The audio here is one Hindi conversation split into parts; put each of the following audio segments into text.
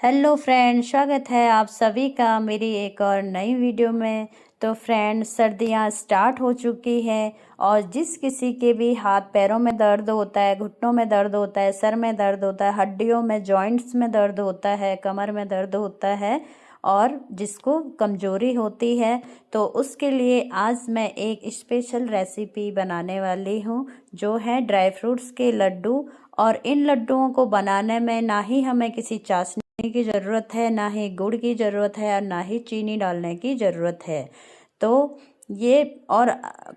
हेलो फ्रेंड, स्वागत है आप सभी का मेरी एक और नई वीडियो में। तो फ्रेंड, सर्दियां स्टार्ट हो चुकी हैं और जिस किसी के भी हाथ पैरों में दर्द होता है, घुटनों में दर्द होता है, सर में दर्द होता है, हड्डियों में, जॉइंट्स में दर्द होता है, कमर में दर्द होता है और जिसको कमजोरी होती है, तो उसके लिए आज मैं एक स्पेशल रेसिपी बनाने वाली हूँ जो है ड्राई फ्रूट्स के लड्डू। और इन लड्डुओं को बनाने में ना ही हमें किसी चाशनी की ज़रूरत है, ना ही गुड़ की ज़रूरत है और ना ही चीनी डालने की ज़रूरत है। तो ये और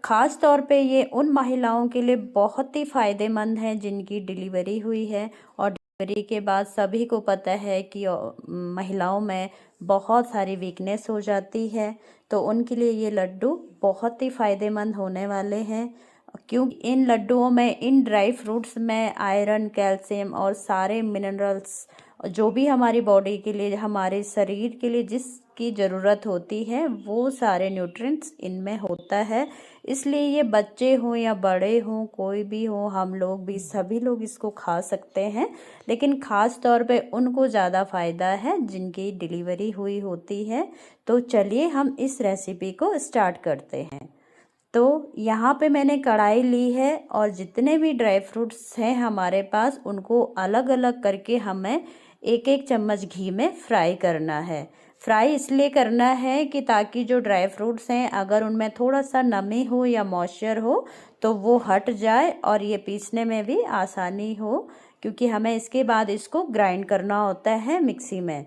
ख़ास तौर पे ये उन महिलाओं के लिए बहुत ही फ़ायदेमंद है जिनकी डिलीवरी हुई है। और डिलीवरी के बाद सभी को पता है कि महिलाओं में बहुत सारी वीकनेस हो जाती है, तो उनके लिए ये लड्डू बहुत ही फ़ायदेमंद होने वाले हैं। क्योंकि इन लड्डुओं में, इन ड्राई फ्रूट्स में आयरन, कैल्शियम और सारे मिनरल्स जो भी हमारी बॉडी के लिए, हमारे शरीर के लिए जिसकी ज़रूरत होती है, वो सारे न्यूट्रिएंट्स इनमें होता है। इसलिए ये बच्चे हों या बड़े हों, कोई भी हो, हम लोग भी, सभी लोग इसको खा सकते हैं। लेकिन ख़ास तौर पे उनको ज़्यादा फ़ायदा है जिनकी डिलीवरी हुई होती है। तो चलिए हम इस रेसिपी को स्टार्ट करते हैं। तो यहाँ पे मैंने कढ़ाई ली है और जितने भी ड्राई फ्रूट्स हैं हमारे पास, उनको अलग अलग करके हमें एक एक चम्मच घी में फ्राई करना है। फ्राई इसलिए करना है कि ताकि जो ड्राई फ्रूट्स हैं, अगर उनमें थोड़ा सा नमी हो या मॉइस्चर हो तो वो हट जाए और ये पीसने में भी आसानी हो, क्योंकि हमें इसके बाद इसको ग्राइंड करना होता है मिक्सी में।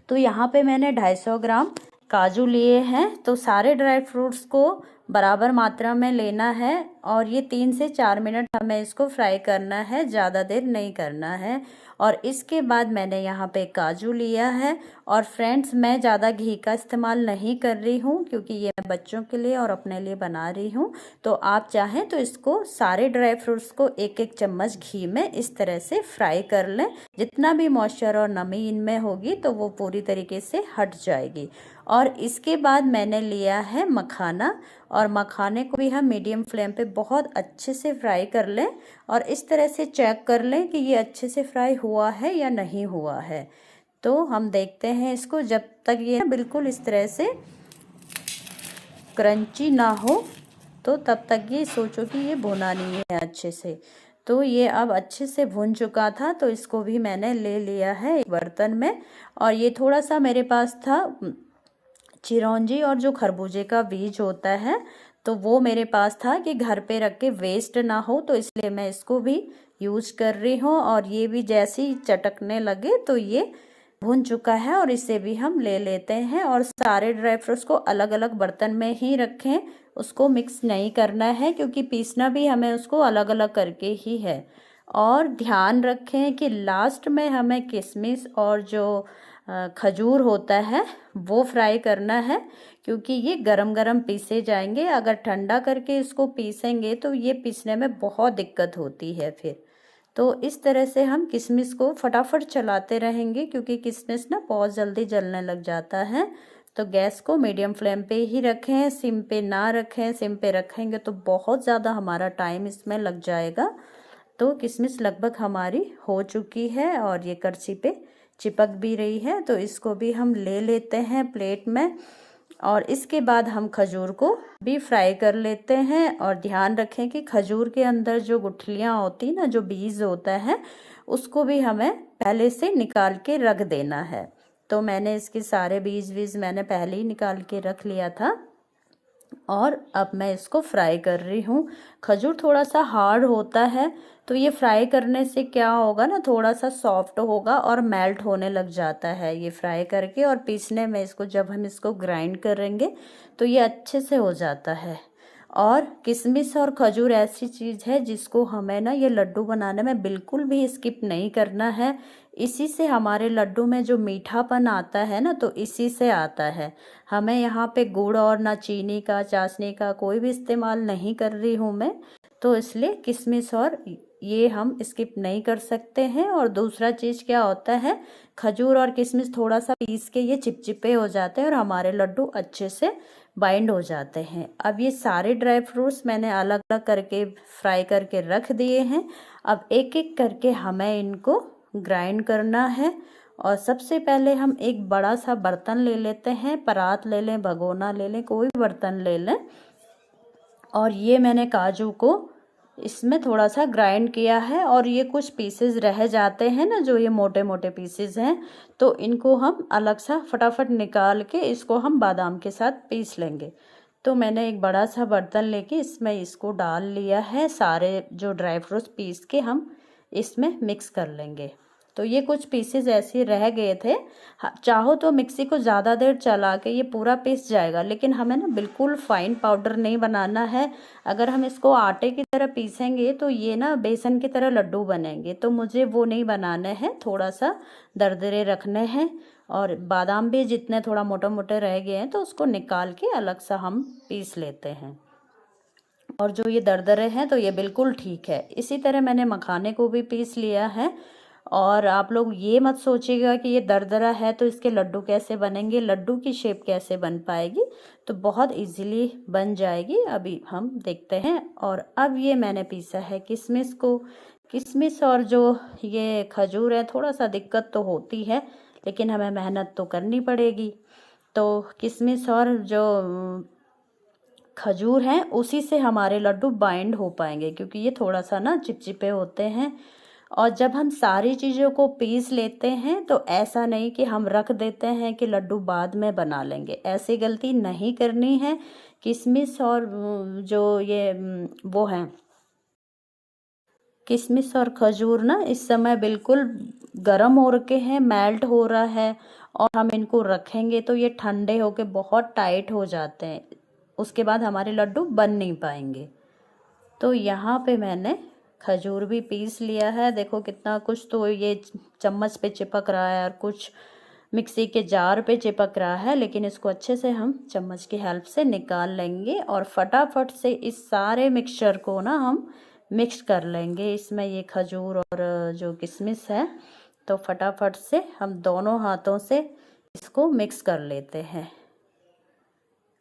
तो यहाँ पे मैंने 250 ग्राम काजू लिए हैं। तो सारे ड्राई फ्रूट्स को बराबर मात्रा में लेना है और ये 3 से 4 मिनट हमें इसको फ्राई करना है, ज़्यादा देर नहीं करना है। और इसके बाद मैंने यहाँ पे काजू लिया है। और फ्रेंड्स, मैं ज़्यादा घी का इस्तेमाल नहीं कर रही हूँ क्योंकि ये मैं बच्चों के लिए और अपने लिए बना रही हूँ। तो आप चाहें तो इसको, सारे ड्राई फ्रूट्स को एक एक चम्मच घी में इस तरह से फ्राई कर लें। जितना भी मॉइस्चर और नमी इनमें होगी तो वो पूरी तरीके से हट जाएगी। और इसके बाद मैंने लिया है मखाना, और मखाने को भी हम मीडियम फ्लेम पे बहुत अच्छे से फ्राई कर लें और इस तरह से चेक कर लें कि ये अच्छे से फ्राई हुआ है या नहीं हुआ है। तो हम देखते हैं इसको, जब तक ये बिल्कुल इस तरह से क्रंची ना हो तो तब तक ये सोचो कि ये भुना नहीं है अच्छे से। तो ये अब अच्छे से भुन चुका था, तो इसको भी मैंने ले लिया है एक बर्तन में। और ये थोड़ा सा मेरे पास था चिरौंजी और जो खरबूजे का बीज होता है, तो वो मेरे पास था कि घर पे रख के वेस्ट ना हो, तो इसलिए मैं इसको भी यूज कर रही हूँ। और ये भी जैसे ही चटकने लगे तो ये भुन चुका है और इसे भी हम ले लेते हैं। और सारे ड्राई फ्रूट्स को अलग अलग बर्तन में ही रखें, उसको मिक्स नहीं करना है क्योंकि पीसना भी हमें उसको अलग अलग करके ही है। और ध्यान रखें कि लास्ट में हमें किशमिश और जो खजूर होता है वो फ्राई करना है, क्योंकि ये गरम गरम पीसे जाएंगे। अगर ठंडा करके इसको पीसेंगे तो ये पीसने में बहुत दिक्कत होती है फिर। तो इस तरह से हम किशमिश को फटाफट चलाते रहेंगे क्योंकि किशमिश ना बहुत जल्दी जलने लग जाता है। तो गैस को मीडियम फ्लेम पे ही रखें, सिम पे ना रखें। सिम पे रखेंगे तो बहुत ज़्यादा हमारा टाइम इसमें लग जाएगा। तो किशमिश लगभग हमारी हो चुकी है और ये कड़छी पे चिपक भी रही है, तो इसको भी हम ले लेते हैं प्लेट में। और इसके बाद हम खजूर को भी फ्राई कर लेते हैं। और ध्यान रखें कि खजूर के अंदर जो गुठलियाँ होती ना, जो बीज होता है, उसको भी हमें पहले से निकाल के रख देना है। तो मैंने इसके सारे बीज मैंने पहले ही निकाल के रख लिया था और अब मैं इसको फ्राई कर रही हूँ। खजूर थोड़ा सा हार्ड होता है, तो ये फ्राई करने से क्या होगा ना, थोड़ा सा सॉफ्ट होगा और मेल्ट होने लग जाता है ये फ्राई करके। और पीसने में इसको, जब हम इसको ग्राइंड करेंगे तो ये अच्छे से हो जाता है। और किशमिश और खजूर ऐसी चीज़ है जिसको हमें ना ये लड्डू बनाने में बिल्कुल भी स्किप नहीं करना है। इसी से हमारे लड्डू में जो मीठापन आता है ना, तो इसी से आता है। हमें यहाँ पे गुड़ और ना चीनी का, चाशनी का कोई भी इस्तेमाल नहीं कर रही हूँ मैं, तो इसलिए किशमिश और ये हम स्किप नहीं कर सकते हैं। और दूसरा चीज़ क्या होता है, खजूर और किशमिश थोड़ा सा पीस के ये चिपचिपे हो जाते हैं और हमारे लड्डू अच्छे से बाइंड हो जाते हैं। अब ये सारे ड्राई फ्रूट्स मैंने अलग अलग करके फ्राई करके रख दिए हैं। अब एक एक करके हमें इनको ग्राइंड करना है और सबसे पहले हम एक बड़ा सा बर्तन ले लेते हैं, परात ले लें, भगोना ले लें, कोई भी बर्तन ले लें। और ये मैंने काजू को इसमें थोड़ा सा ग्राइंड किया है, और ये कुछ पीसेस रह जाते हैं ना, जो ये मोटे मोटे पीसेस हैं, तो इनको हम अलग सा फटाफट निकाल के इसको हम बादाम के साथ पीस लेंगे। तो मैंने एक बड़ा सा बर्तन लेके इसमें इसको डाल लिया है, सारे जो ड्राई फ्रूट्स पीस के हम इसमें मिक्स कर लेंगे। तो ये कुछ पीसेस ऐसे रह गए थे, चाहो तो मिक्सी को ज़्यादा देर चला के ये पूरा पीस जाएगा, लेकिन हमें ना बिल्कुल फाइन पाउडर नहीं बनाना है। अगर हम इसको आटे की तरह पीसेंगे तो ये ना बेसन की तरह लड्डू बनेंगे, तो मुझे वो नहीं बनाने हैं, थोड़ा सा दरदरे रखने हैं। और बादाम भी जितने थोड़ा मोटे मोटे रह गए हैं तो उसको निकाल के अलग सा हम पीस लेते हैं। और जो ये दरदरे हैं तो ये बिल्कुल ठीक है। इसी तरह मैंने मखाने को भी पीस लिया है। और आप लोग ये मत सोचिएगा कि ये दरदरा है तो इसके लड्डू कैसे बनेंगे, लड्डू की शेप कैसे बन पाएगी, तो बहुत इजीली बन जाएगी। अभी हम देखते हैं। और अब ये मैंने पीसा है किशमिश को। किशमिश और जो ये खजूर है, थोड़ा सा दिक्कत तो होती है, लेकिन हमें मेहनत तो करनी पड़ेगी। तो किशमिश और जो खजूर हैं उसी से हमारे लड्डू बाइंड हो पाएंगे, क्योंकि ये थोड़ा सा ना चिपचिपे होते हैं। और जब हम सारी चीज़ों को पीस लेते हैं तो ऐसा नहीं कि हम रख देते हैं कि लड्डू बाद में बना लेंगे, ऐसी गलती नहीं करनी है। किशमिश और जो ये वो हैं, किशमिश और खजूर ना इस समय बिल्कुल गर्म हो रखे हैं, मेल्ट हो रहा है, और हम इनको रखेंगे तो ये ठंडे होके बहुत टाइट हो जाते हैं, उसके बाद हमारे लड्डू बन नहीं पाएंगे। तो यहाँ पे मैंने खजूर भी पीस लिया है। देखो कितना कुछ तो ये चम्मच पे चिपक रहा है और कुछ मिक्सी के जार पे चिपक रहा है, लेकिन इसको अच्छे से हम चम्मच की हेल्प से निकाल लेंगे और फटाफट से इस सारे मिक्सचर को ना हम मिक्स कर लेंगे। इसमें ये खजूर और जो किशमिश है, तो फटाफट से हम दोनों हाथों से इसको मिक्स कर लेते हैं।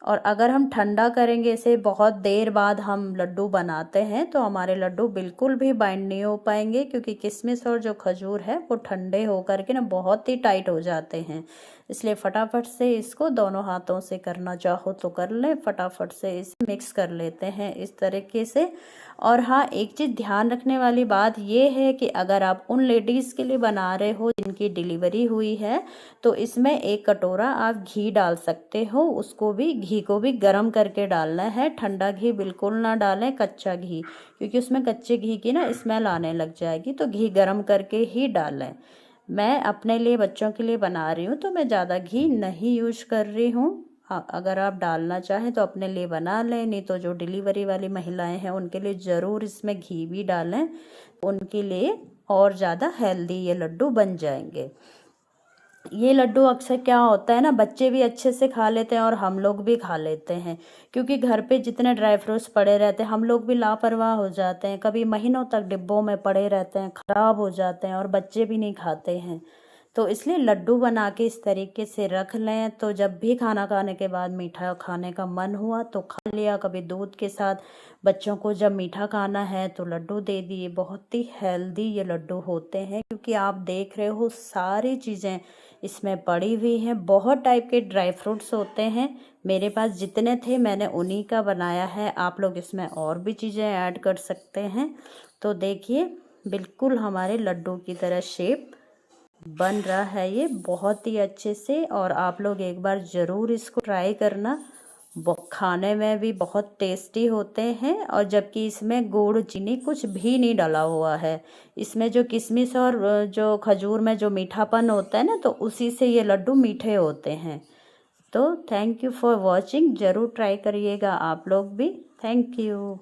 और अगर हम ठंडा करेंगे इसे, बहुत देर बाद हम लड्डू बनाते हैं, तो हमारे लड्डू बिल्कुल भी बाइंड नहीं हो पाएंगे, क्योंकि किशमिश और जो खजूर है वो ठंडे होकर के ना बहुत ही टाइट हो जाते हैं। इसलिए फटाफट से इसको दोनों हाथों से करना चाहो तो कर लें, फटाफट से इसे मिक्स कर लेते हैं इस तरीके से। और हाँ, एक चीज़ ध्यान रखने वाली बात ये है कि अगर आप उन लेडीज़ के लिए बना रहे हो जिनकी डिलीवरी हुई है, तो इसमें 1 कटोरा आप घी डाल सकते हो। उसको भी, घी को भी गर्म करके डालना है, ठंडा घी बिल्कुल ना डालें, कच्चा घी, क्योंकि उसमें कच्चे घी की ना स्मेल आने लग जाएगी, तो घी गर्म करके ही डालें। मैं अपने लिए, बच्चों के लिए बना रही हूँ तो मैं ज़्यादा घी नहीं यूज कर रही हूँ। अगर आप डालना चाहें तो अपने लिए बना लें, नहीं तो जो डिलीवरी वाली महिलाएं हैं उनके लिए ज़रूर इसमें घी भी डालें, उनके लिए और ज़्यादा हेल्दी ये लड्डू बन जाएंगे। ये लड्डू अक्सर क्या होता है ना, बच्चे भी अच्छे से खा लेते हैं और हम लोग भी खा लेते हैं, क्योंकि घर पे जितने ड्राई फ्रूट्स पड़े रहते हैं हम लोग भी लापरवाह हो जाते हैं, कभी महीनों तक डिब्बों में पड़े रहते हैं, ख़राब हो जाते हैं और बच्चे भी नहीं खाते हैं। तो इसलिए लड्डू बना के इस तरीके से रख लें, तो जब भी खाना खाने के बाद मीठा खाने का मन हुआ तो खा लिया, कभी दूध के साथ। बच्चों को जब मीठा खाना है तो लड्डू दे दिए। बहुत ही हेल्दी ये लड्डू होते हैं, क्योंकि आप देख रहे हो सारी चीज़ें इसमें पड़ी हुई हैं। बहुत टाइप के ड्राई फ्रूट्स होते हैं, मेरे पास जितने थे मैंने उन्हीं का बनाया है। आप लोग इसमें और भी चीज़ें ऐड कर सकते हैं। तो देखिए बिल्कुल हमारे लड्डू की तरह शेप बन रहा है ये बहुत ही अच्छे से। और आप लोग एक बार ज़रूर इसको ट्राई करना, खाने में भी बहुत टेस्टी होते हैं। और जबकि इसमें गुड़ चीनी कुछ भी नहीं डाला हुआ है, इसमें जो किशमिश और जो खजूर में जो मीठापन होता है ना, तो उसी से ये लड्डू मीठे होते हैं। तो थैंक यू फॉर वॉचिंग, ज़रूर ट्राई करिएगा आप लोग भी। Thank you.